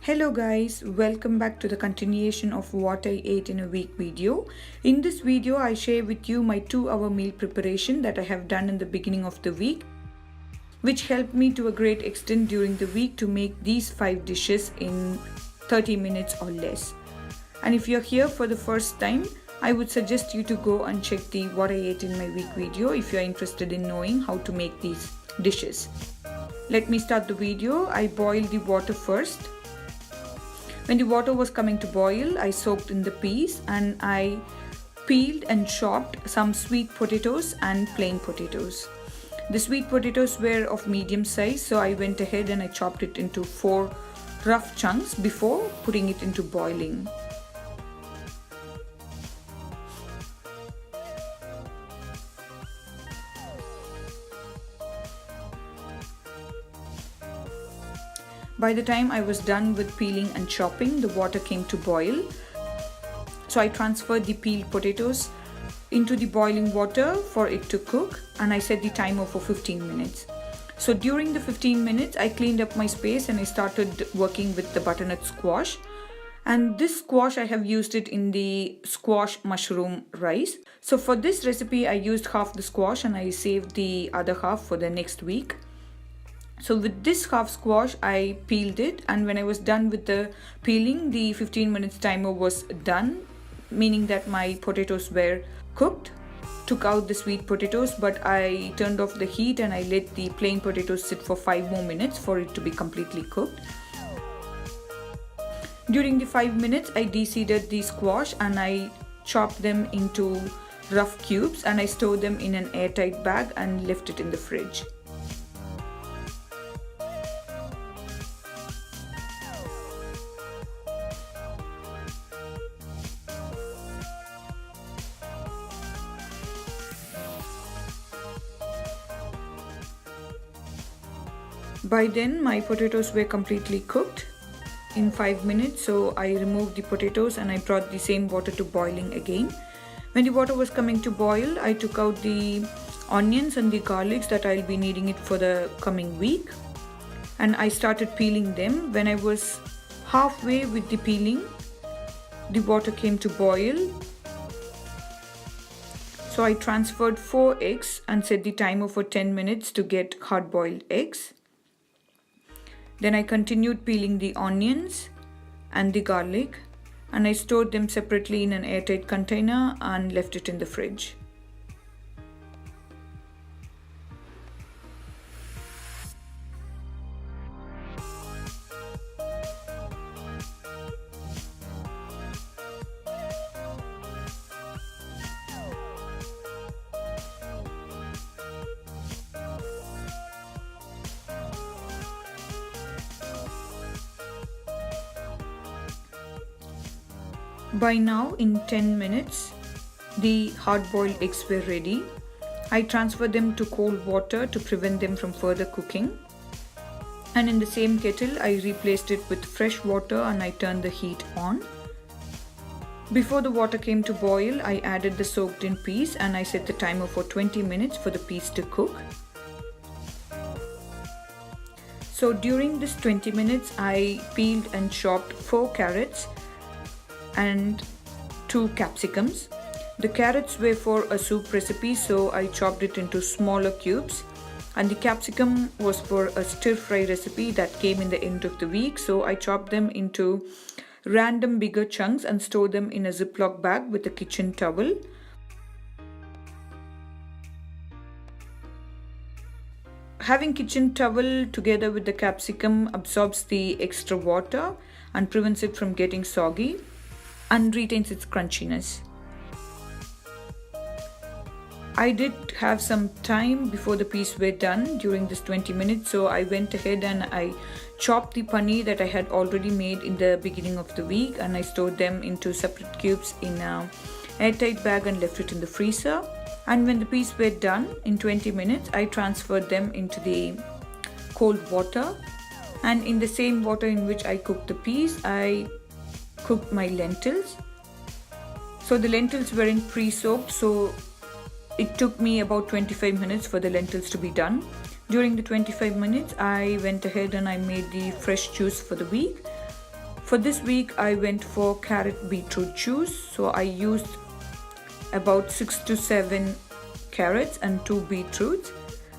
Hello guys, welcome back to the continuation of what I ate in a week video. In this video, I share with you my 2-hour meal preparation that I have done in the beginning of the week, which helped me to a great extent during the week to make these 5 dishes in 30 minutes or less. And if you're here for the first time, I would suggest you to go and check the what I ate in my week video if you're interested in knowing how to make these dishes. Let me start the video. I boiled the water first. When the water was coming to boil, I soaked in the peas and I peeled and chopped some sweet potatoes and plain potatoes. The sweet potatoes were of medium size, so I went ahead and I chopped it into 4 rough chunks before putting it into boiling. By the time I was done with peeling and chopping, the water came to boil. So I transferred the peeled potatoes into the boiling water for it to cook, and I set the timer for 15 minutes. So during the 15 minutes, I cleaned up my space and I started working with the butternut squash. And this squash, I have used it in the squash mushroom rice. So for this recipe, I used half the squash and I saved the other half for the next week. So with this half squash, I peeled it, and when I was done with the peeling, the 15 minutes timer was done, meaning that my potatoes were cooked. Took out the sweet potatoes, but I turned off the heat and I let the plain potatoes sit for 5 more minutes for it to be completely cooked. During the 5 minutes, I de-seeded the squash and I chopped them into rough cubes and I stored them in an airtight bag and left it in the fridge. By then, my potatoes were completely cooked in 5 minutes, so I removed the potatoes and I brought the same water to boiling again. When the water was coming to boil, I took out the onions and the garlics that I'll be needing it for the coming week, and I started peeling them. When I was halfway with the peeling, the water came to boil. So I transferred 4 eggs and set the timer for 10 minutes to get hard-boiled eggs. Then I continued peeling the onions and the garlic, and I stored them separately in an airtight container and left it in the fridge. By now, in 10 minutes, the hard-boiled eggs were ready. I transferred them to cold water to prevent them from further cooking. And in the same kettle, I replaced it with fresh water and I turned the heat on. Before the water came to boil, I added the soaked-in peas and I set the timer for 20 minutes for the peas to cook. So during this 20 minutes, I peeled and chopped 4 carrots and 2 capsicums. The carrots were for a soup recipe, so I chopped it into smaller cubes, and the capsicum was for a stir-fry recipe that came in the end of the week, so I chopped them into random bigger chunks and stored them in a Ziploc bag with a kitchen towel. Having kitchen towel together with the capsicum absorbs the extra water and prevents it from getting soggy and retains its crunchiness. I did have some time before the peas were done during this 20 minutes, so I went ahead and I chopped the paneer that I had already made in the beginning of the week, and I stored them into separate cubes in an airtight bag and left it in the freezer. And when the peas were done in 20 minutes, I transferred them into the cold water, and in the same water in which I cooked the peas, I cooked my lentils. So the lentils weren't pre-soaked, so it took me about 25 minutes for the lentils to be done. During the 25 minutes, I went ahead and I made the fresh juice for the week. For this week I went for carrot beetroot juice. So I used about 6 to 7 carrots and 2 beetroots.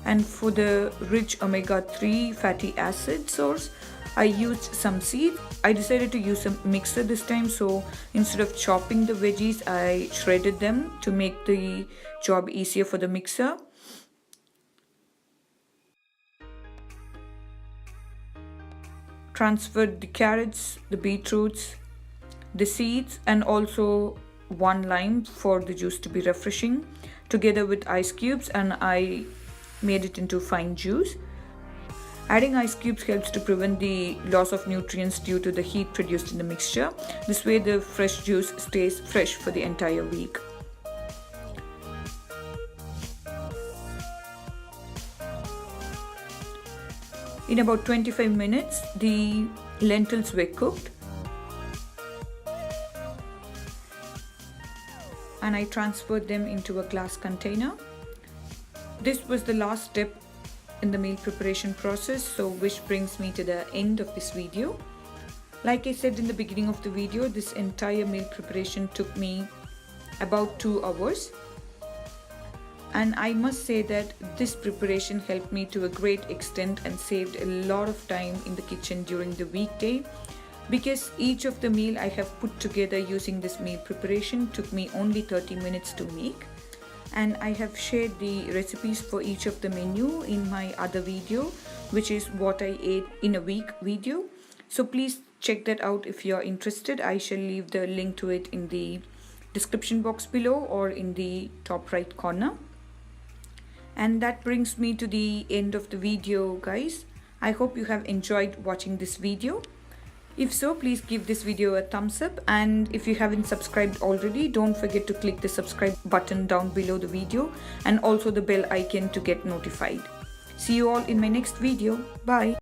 And for the rich omega-3 fatty acid source, I used some seeds. I decided to use a mixer this time, so instead of chopping the veggies, I shredded them to make the job easier for the mixer. Transferred the carrots, the beetroots, the seeds, and also 1 lime for the juice to be refreshing, together with ice cubes, and I made it into fine juice. Adding ice cubes helps to prevent the loss of nutrients due to the heat produced in the mixture. This way the fresh juice stays fresh for the entire week. In about 25 minutes, the lentils were cooked. And I transferred them into a glass container. This was the last step in the meal preparation process, so which brings me to the end of this video. Like I said in the beginning of the video, this entire meal preparation took me about 2 hours. And I must say that this preparation helped me to a great extent and saved a lot of time in the kitchen during the weekday, because each of the meal I have put together using this meal preparation took me only 30 minutes to make. And I have shared the recipes for each of the menu in my other video, which is what I ate in a week video. So please check that out if you are interested. I shall leave the link to it in the description box below or in the top right corner. And that brings me to the end of the video, guys. I hope you have enjoyed watching this video. If so, please give this video a thumbs up, and if you haven't subscribed already, don't forget to click the subscribe button down below the video and also the bell icon to get notified. See you all in my next video. Bye.